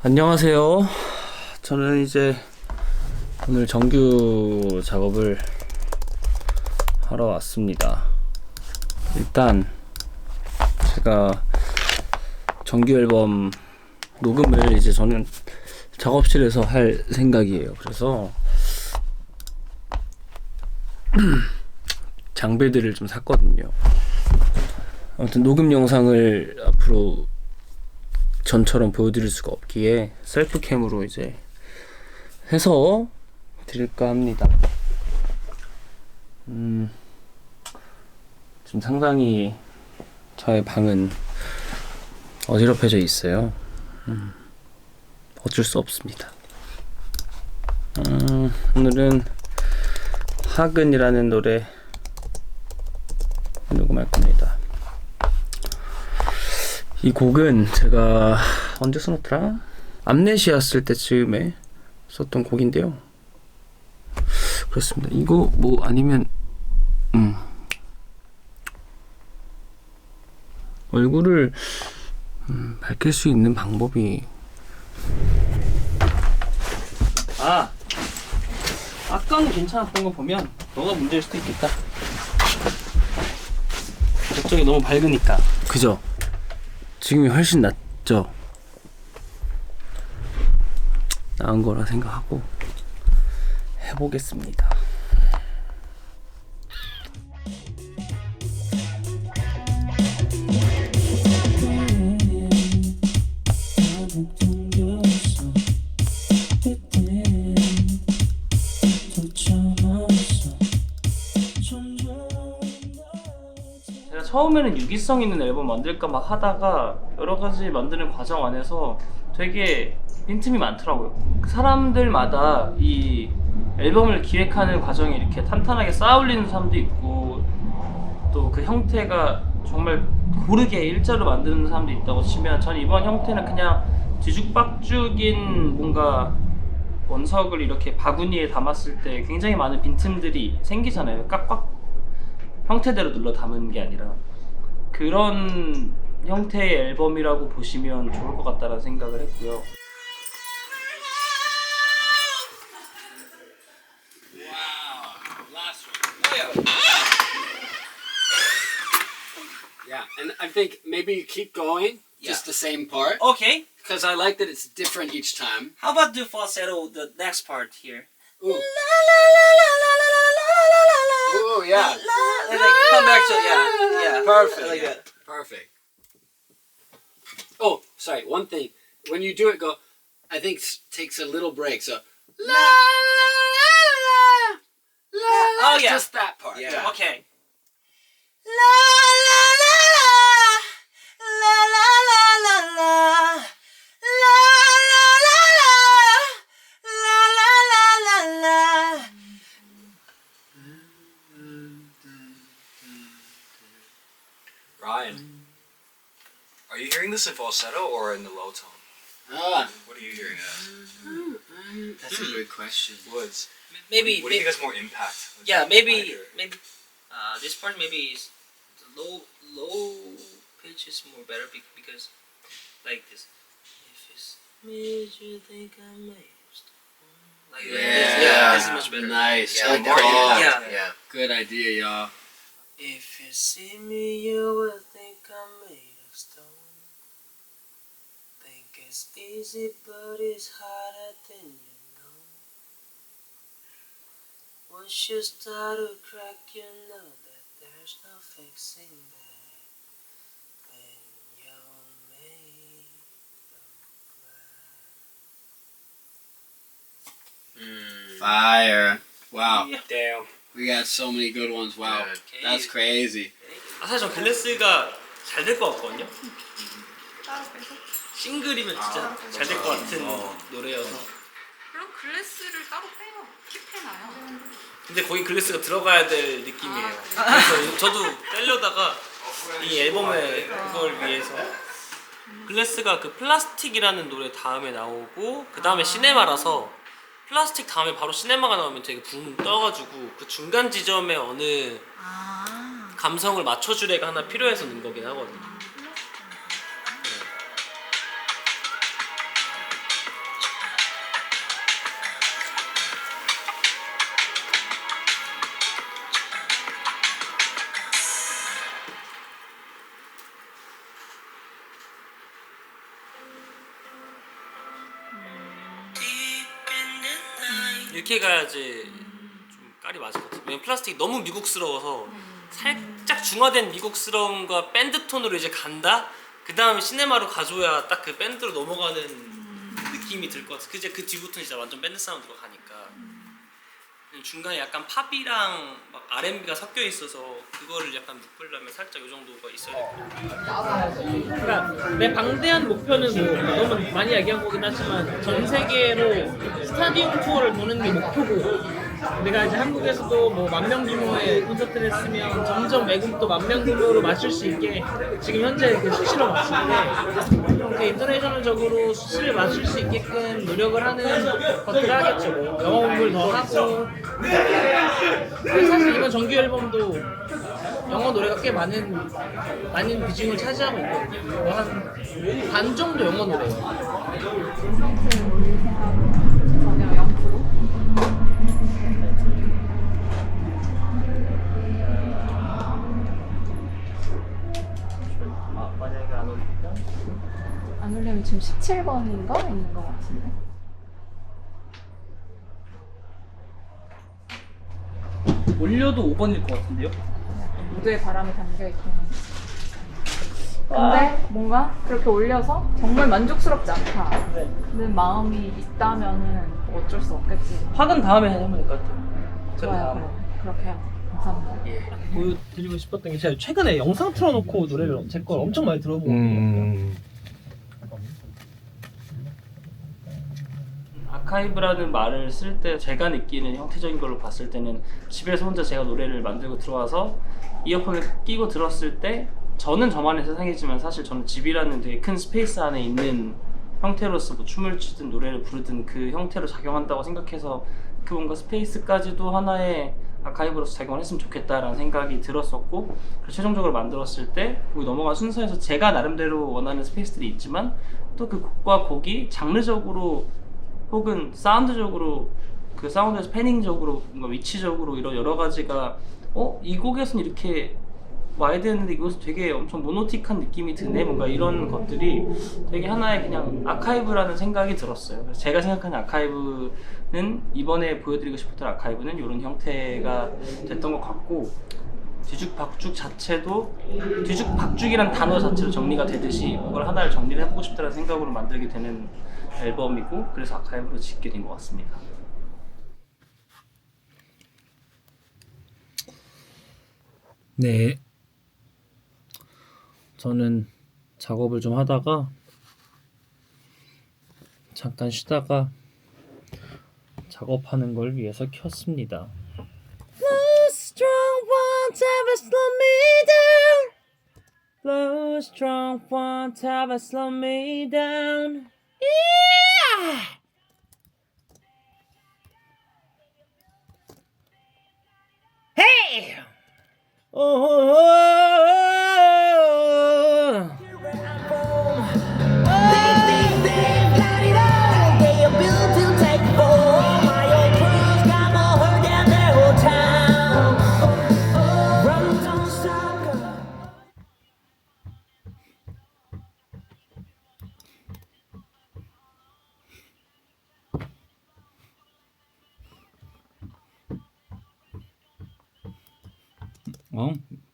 안녕하세요. 저는 이제 오늘 정규 작업을 하러 왔습니다. 일단 제가 정규 앨범 녹음을 이제 저는 작업실에서 할 생각이에요. 그래서 장비들을 좀 샀거든요. 아무튼 녹음 영상을 앞으로 전처럼 보여드릴 수가 없기에 셀프캠으로 이제 해서 드릴까 합니다. 지금 상당히 저의 방은 어지럽혀져 있어요. 어쩔 수 없습니다. 오늘은 하근이라는 노래 녹음할 겁니다. 이 곡은 제가 언제 써놨더라? 암네시아 쓸 때쯤에 썼던 곡인데요. 그렇습니다. 이거 뭐 아니면 얼굴을 밝힐 수 있는 방법이 아까는 괜찮았던 거 보면 너가 문제일 수도 있겠다. 저쪽이 너무 밝으니까. 그죠? 지금이 훨씬 낫죠? 나은 거라 생각하고 해보겠습니다. 제가 처음에는 유기성 있는 앨범 만들까 막 하다가 여러 가지 만드는 과정 안에서 되게 빈틈이 많더라고요. 사람들마다 이 앨범을 기획하는 과정이 이렇게 탄탄하게 쌓아올리는 사람도 있고 또 그 형태가 정말 고르게 일자로 만드는 사람도 있다고 치면 저는 이번 형태는 그냥 뒤죽박죽인 뭔가 원석을 이렇게 바구니에 담았을 때 굉장히 많은 빈틈들이 생기잖아요. 꽉꽉 형태대로 눌러 담은 게 아니라 그런 형태의 앨범이라고 보시면 좋을 것 같다는 생각을 했고요. Yeah, and I think maybe you keep going, just the same part, Okay. because I like that it's different each time. How about the falsetto, the next part here? Ooh. Ooh, yeah. And then come back to yeah. Perfect. I like yeah. that. Perfect. Oh, sorry. One thing. When you do it, go. I think takes a little break. So. La la la la. Oh, yeah. Just that part. Yeah. Okay. Ryan, are you hearing this in falsetto or in the low tone? Ah, What are you hearing it that's a good question. as? Woods. Maybe. What do you think has more impact? Yeah. Maybe. Wider. Maybe. This part maybe is the low pitch is more better because like this. If it's made you think I may have stolen. Like this. Yeah. This is much better. Nice. Yeah, Good more call. impact. Yeah. Good idea, y'all. If you see me, you will think I'm made of stone. Think it's easy, but it's harder than you know. Once you start to crack, you know that there's no fixing that. When you're made of glass. Fire. Wow. Damn. We got so many good ones. Wow. Okay. That's crazy. 사실 저 글래스가 잘 될 것 같거든요. 따로 빼서? 싱글이면 진짜 잘 될 것 같은 노래여서. 그럼 글래스를 따로 빼요. 킵해놔요. 근데 거기 글래스가 들어가야 될 느낌이에요. 그래서 저도 떼려다가 이 앨범에 그걸 위해서 글래스가 그 플라스틱이라는 노래 다음에 나오고 그 다음에 시네마라서 플라스틱 다음에 바로 시네마가 나오면 되게 붕 떠가지고 그 중간 지점에 어느 감성을 맞춰줄 애가 하나 필요해서 넣은 거긴 하거든요. 이렇게 가야지 좀 깔이 맞을 것 같아요. 왜냐면 플라스틱이 너무 미국스러워서 살짝 중화된 미국스러움과 밴드 톤으로 이제 간다? 그 다음에 시네마로 가져야 딱 그 밴드로 넘어가는 느낌이 들 것 같아. 이제 그 뒤부터는 진짜 완전 밴드 사운드로 가니까. 중간에 약간 팝이랑 막 R&B가 섞여 있어서 그거를 약간 묶으려면 살짝 이 정도가 있어야 될 것 같아요. 그러니까 내 방대한 목표는 뭐 너무 많이 얘기한 거긴 하지만 전 세계로 스타디움 투어를 도는 게 목표고, 내가 이제 한국에서도 뭐 10,000명 규모의 콘서트를 했으면 점점 외국도 10,000명 규모로 맞출 수 있게 지금 현재 그 수치로 맞추는데, 이렇게 인터내셔널적으로 수치를 맞출 수 있게끔 노력을 하는 것들을 하겠죠. 뭐 영어 공부를 더 하고, 사실 이번 정규 앨범도 영어 노래가 꽤 많은 비중을 차지하고 있거든요. 뭐 한 반 정도 영어 노래예요. 콘서트 올릴 생각은 전혀 0%? 만약에 안 올리면 안 올리면 지금 17번인가 있는 것 같은데. 올려도 5번일 것 같은데요? 무드에 바람이 담겨있긴 해. 근데 뭔가 그렇게 올려서 정말 만족스럽지 않다는 마음이 있다면은 뭐 어쩔 수 없겠지. 확은 다음에 하면 될 것 같아요. 좋아요. 그럼 그렇게 해요. 감사합니다. 예. 보여드리고 싶었던 게, 제가 최근에 영상 틀어놓고 노래를 제 걸 엄청 많이 들어보거든요. 아카이브라는 말을 쓸 때 제가 느끼는 형태적인 걸로 봤을 때는 집에서 혼자 제가 노래를 만들고 들어와서 이어폰을 끼고 들었을 때 저는 저만의 세상이지만 사실 저는 집이라는 되게 큰 스페이스 안에 있는 형태로서 뭐 춤을 추든 노래를 부르든 그 형태로 작용한다고 생각해서 그 뭔가 스페이스까지도 하나의 아카이브로서 작용을 했으면 좋겠다라는 생각이 들었었고, 그래서 최종적으로 만들었을 때 거기 넘어간 순서에서 제가 나름대로 원하는 스페이스들이 있지만 또 그 곡과 곡이 장르적으로 혹은 사운드적으로, 그 사운드에서 패닝적으로, 뭔가 위치적으로 이런 여러 가지가 이 곡에서는 이렇게 와야 되는데 이것은 되게 엄청 모노틱한 느낌이 드네, 뭔가 이런 것들이 되게 하나의 그냥 아카이브라는 생각이 들었어요. 그래서 제가 생각하는 아카이브는, 이번에 보여드리고 싶었던 아카이브는 이런 형태가 됐던 것 같고, 뒤죽박죽 자체도 뒤죽박죽이란 단어 자체로 정리가 되듯이 그걸 하나를 정리를 해보고 싶다는 생각으로 만들게 되는 앨범이고, 그래서 아카이브로 짓게 된 것 같습니다. 네, 저는 작업을 좀 하다가 잠깐 쉬다가 작업하는 걸 위해서 켰습니다. Blow strong one time slow me down. Blow strong one time slow me down. Yeah! Hey!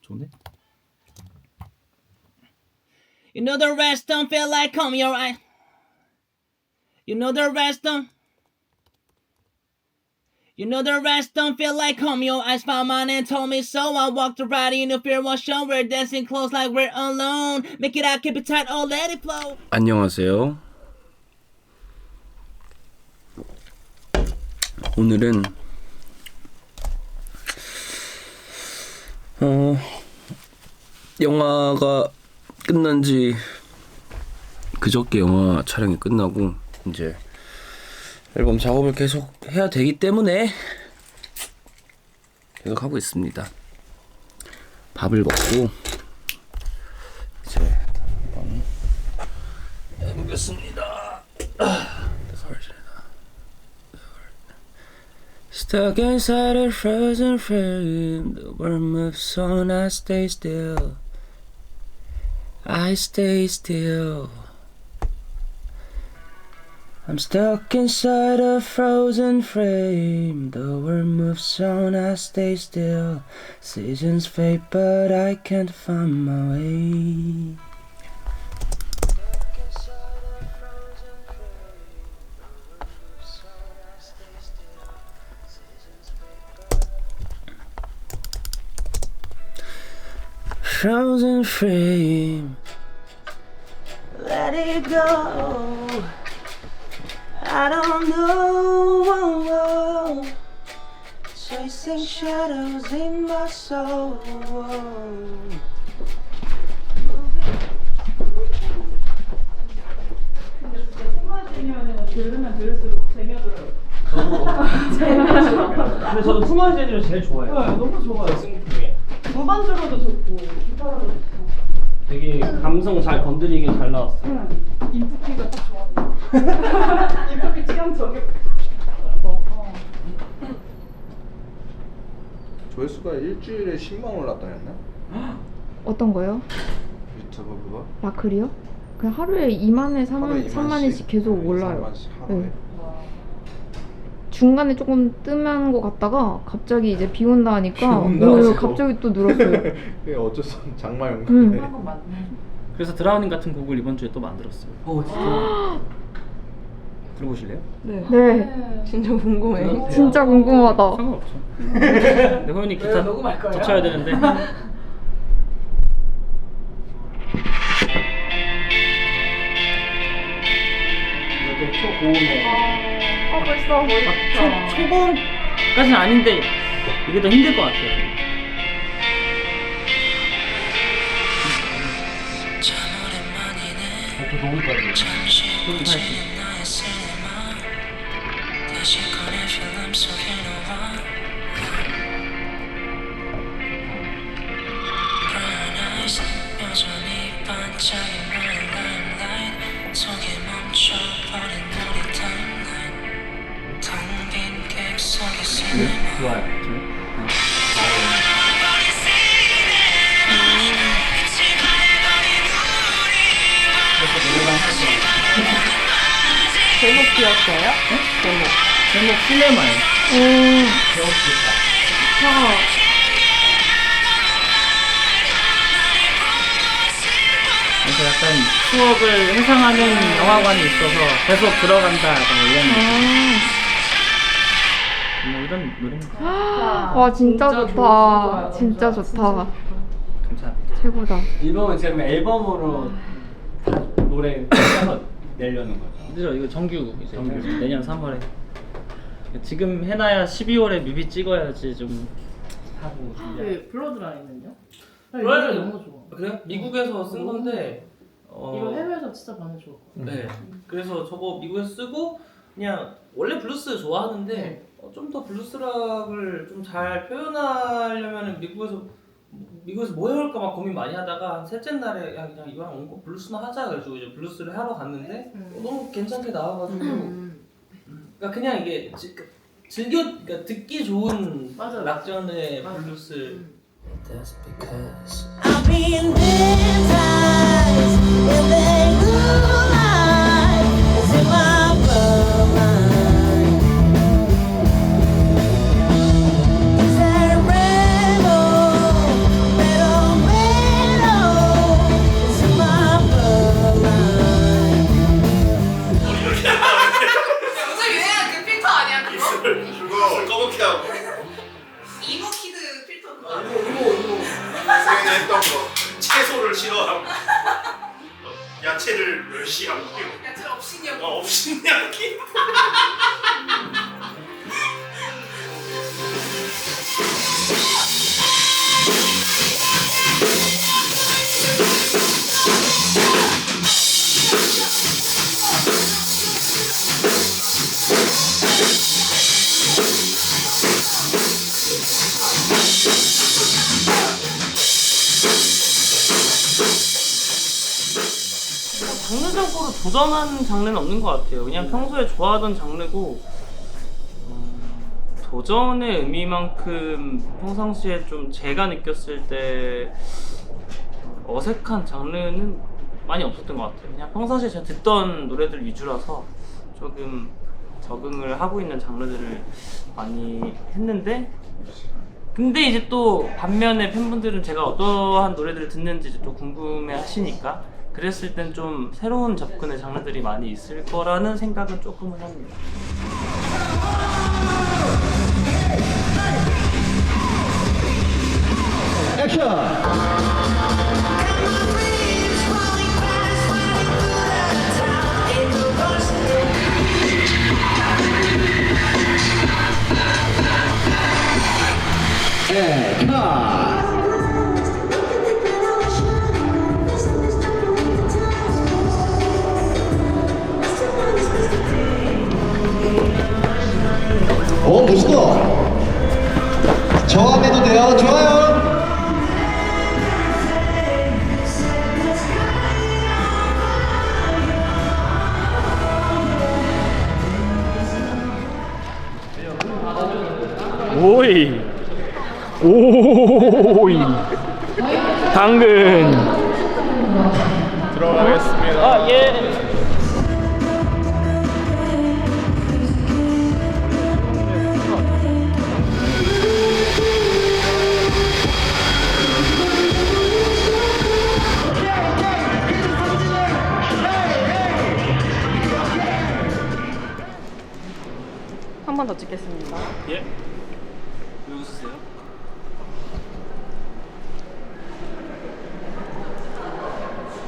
좋은데? You know the rest don't feel like home, you're right. You know the rest don't. You know the rest don't feel like home. Your eyes found mine and told me so. I walked around in the fear was shown. We're dancing close like we're alone. Make it out, keep it tight, oh let it flow. 안녕하세요. 오늘은 영화가 끝난 지 그저께 영화 촬영이 끝나고 이제 앨범 작업을 계속 해야 되기 때문에 계속 하고 있습니다. 밥을 먹고 이제 한번 해보겠습니다. Stuck inside a frozen frame, the world moves on, I stay still. I stay still. I'm stuck inside a frozen frame. The world moves on, I stay still. Seasons fade, but I can't find my way. Frozen frame. Let it go. I don't know. Chasing shadows in my soul. 들으면 들을수록 재미없어요. 근데 저도 스마일제니를 제일 좋아해요. 네, 너무 좋아요. 승 중에 무반주로도 좋고 기타로도 좋고. 되게 감성 잘 건드리게 잘 나왔어요. 인프피가 딱 좋아요. 인프피 취향 저격. 조회수가 일주일에 10만 올랐다 했나? 어떤 거요? 유튜브 그거? 라클이요? 그냥 하루에 2만에 하루에 3만원씩 계속 올라요. 3만씩 하루에. 네. 중간에 조금 뜸한 것 같다가 갑자기 이제 비 온다 하니까 갑자기 또 늘었어요. 그게 어쩔 수 없는 장마 연금이네. 그래서 드라우닝 같은 곡을 이번 주에 또 만들었어요. 오 진짜. 들어보실래요? 네. 진짜 궁금해. 진짜 궁금하다. 상관없죠. 근데 호연이 기타 녹음할 거예요? 더 쳐야 되는데. 이렇게 초고음에 벌써 초고음까지는 아닌데 이게 더 힘들 것 같아요. 그 녹음까지. 소리 탈수. 좋아요. 제목 기억해요? 제목 실레마예요. 그래서 약간 추억을 회상하는 영화관이 있어서 계속 들어간다 약간 이런 노래입니다. 와 진짜 좋다. 진짜 좋다. 감사합니다. 최고다. 앨범은 지금 앨범으로 다 노래 짜서 내려는 거죠. 그죠? 이거 정규 이제 내년 3월에 지금 해놔야 12월에 뮤비 찍어야지 좀 하고 준비하고. 블러드라인은요? 블러드라인 너무 좋아. 그래요? 미국에서 쓴 건데 이거 해외에서 진짜 반응 좋을 것 같아요. 네. 그래서 저거 미국에서 쓰고 그냥 원래 블루스 좋아하는데 좀 더 블루스락을 좀 잘 표현하려면 미국에서 뭐 해올까 막 고민 많이 하다가 한 셋째 날에 야 그냥 이거랑 원곡 블루스나 하자 그래가지고 이제 블루스를 하러 갔는데 너무 괜찮게 나와가지고 그러니까 그냥 이게 그러니까 듣기 좋은 맞아요. 락전의 블루스. I'm being hypnotized in the moonlight. It's in my bloodline. Is that a rebel? It's in my bloodline. 요즘 유행하는 그 필터 아니야 그거? 그거 검은게 하고 이모키드 필터 그거 우리는 했던 거 채소를 싫어하고 야채를 멸시하고 야채 없이냐 없신야기 장르적으로 도전한 장르는 없는 것 같아요. 그냥 평소에 좋아하던 장르고 도전의 의미만큼 평상시에 좀 제가 느꼈을 때 어색한 장르는 많이 없었던 것 같아요. 그냥 평상시에 제가 듣던 노래들 위주라서 조금 적응을 하고 있는 장르들을 많이 했는데, 근데 이제 또 반면에 팬분들은 제가 어떠한 노래들을 듣는지 이제 또 궁금해 하시니까, 그랬을 땐 좀 새로운 접근의 장르들이 많이 있을 거라는 생각은 조금은 합니다. 오, 멋있다. 저항해도 돼요. 좋아요. 오이 오이 당근 들어가겠습니다. 아 예. 한 번 더 찍겠습니다. 예. 왜 웃으세요?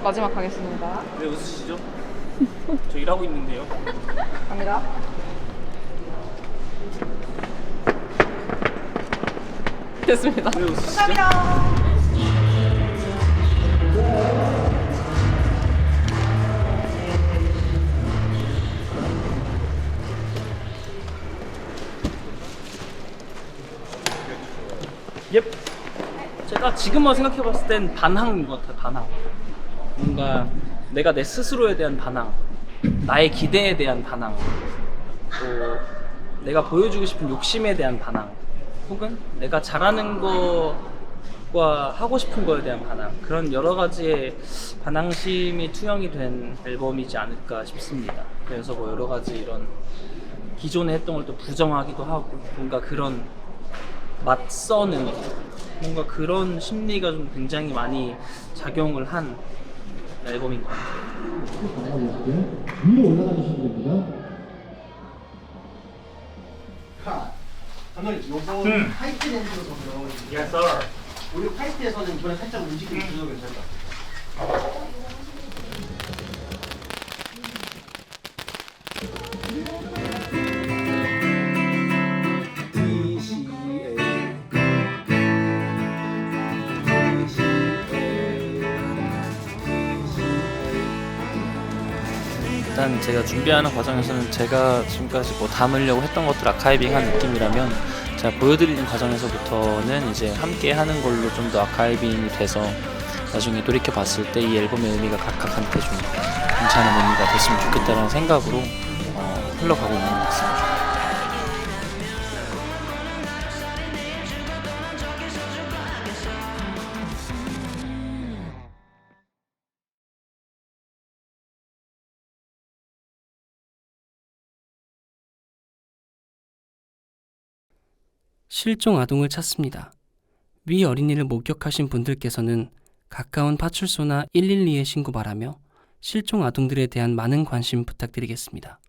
마지막 가겠습니다. 왜 웃으시죠? 저 일하고 있는데요. 갑니다. 됐습니다. 왜 웃으시죠? 예. 제가 지금만 생각해봤을 땐 반항인 것 같아요. 반항. 뭔가 내가 내 스스로에 대한 반항, 나의 기대에 대한 반항, 또 내가 보여주고 싶은 욕심에 대한 반항, 혹은 내가 잘하는 것과 하고 싶은 거에 대한 반항, 그런 여러 가지의 반항심이 투영이 된 앨범이지 않을까 싶습니다. 그래서 뭐 여러 가지 이런 기존에 했던 걸 또 부정하기도 하고, 뭔가 그런 맞서는 뭔가 그런 심리가 좀 굉장히 많이 작용을 한 앨범인 것 같아요. 위로 올라가 주시면 됩니다. 감독님 요거 화이트 랜드로서는 Yes, sir. 우리 화이트에서는 이번에 살짝 움직임이 주셔도 괜찮다. 일단 제가 준비하는 과정에서는 제가 지금까지 뭐 담으려고 했던 것들 아카이빙한 느낌이라면, 제가 보여드리는 과정에서부터는 이제 함께 하는 걸로 좀 더 아카이빙이 돼서 나중에 돌이켜 봤을 때 이 앨범의 의미가 각각한테 좀 괜찮은 의미가 됐으면 좋겠다는 생각으로 흘러가고 있는 것 같습니다. 실종 아동을 찾습니다. 위 어린이를 목격하신 분들께서는 가까운 파출소나 112에 신고 바라며 실종 아동들에 대한 많은 관심 부탁드리겠습니다.